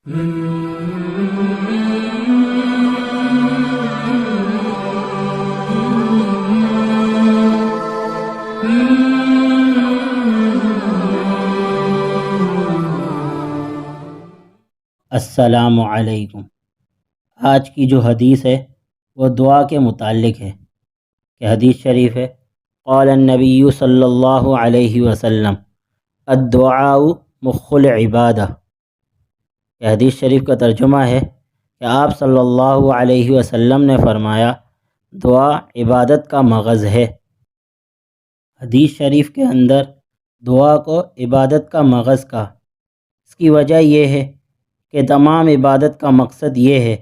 السلام علیکم۔ آج کی جو حدیث ہے وہ دعا کے متعلق ہے کہ حدیث شریف ہے، قال النبی صلی اللہ علیہ وسلم الدعاء مخ العبادہ۔ یہ حدیث شریف کا ترجمہ ہے کہ آپ صلی اللہ علیہ وسلم نے فرمایا دعا عبادت کا مغز ہے۔ حدیث شریف کے اندر دعا کو عبادت کا مغز کہا۔ اس کی وجہ یہ ہے کہ تمام عبادت کا مقصد یہ ہے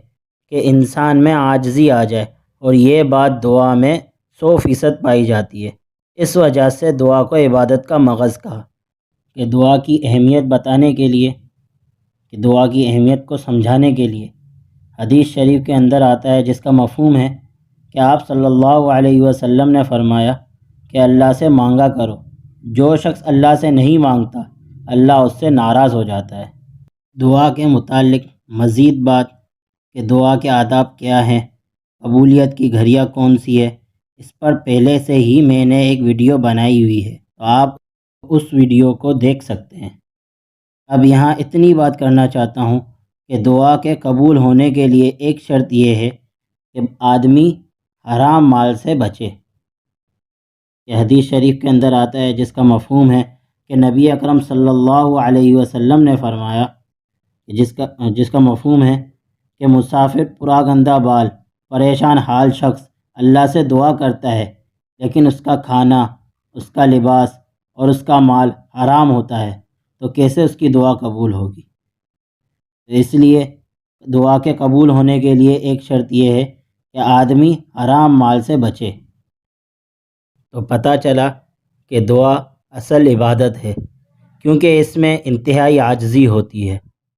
کہ انسان میں عاجزی آ جائے، اور یہ بات دعا میں 100% پائی جاتی ہے۔ اس وجہ سے دعا کو عبادت کا مغز کہا کہ دعا کی اہمیت بتانے کے لیے، کہ دعا کی اہمیت کو سمجھانے کے لیے حدیث شریف کے اندر آتا ہے، جس کا مفہوم ہے کہ آپ صلی اللہ علیہ وسلم نے فرمایا کہ اللہ سے مانگا کرو، جو شخص اللہ سے نہیں مانگتا اللہ اس سے ناراض ہو جاتا ہے۔ دعا کے متعلق مزید بات کہ دعا کے آداب کیا ہیں، قبولیت کی گھڑیاں کون سی ہے، اس پر پہلے سے ہی میں نے ایک ویڈیو بنائی ہوئی ہے، تو آپ اس ویڈیو کو دیکھ سکتے ہیں۔ اب یہاں اتنی بات کرنا چاہتا ہوں کہ دعا کے قبول ہونے کے لیے ایک شرط یہ ہے کہ آدمی حرام مال سے بچے۔ یہ حدیث شریف کے اندر آتا ہے، جس کا مفہوم ہے کہ نبی اکرم صلی اللہ علیہ وسلم نے فرمایا، جس کا مفہوم ہے کہ مسافر پراگندہ بال پریشان حال شخص اللہ سے دعا کرتا ہے، لیکن اس کا کھانا، اس کا لباس اور اس کا مال حرام ہوتا ہے، تو کیسے اس کی دعا قبول ہوگی؟ اس لیے دعا کے قبول ہونے کے لیے ایک شرط یہ ہے کہ آدمی حرام مال سے بچے۔ تو پتہ چلا کہ دعا اصل عبادت ہے، کیونکہ اس میں انتہائی عاجزی ہوتی ہے۔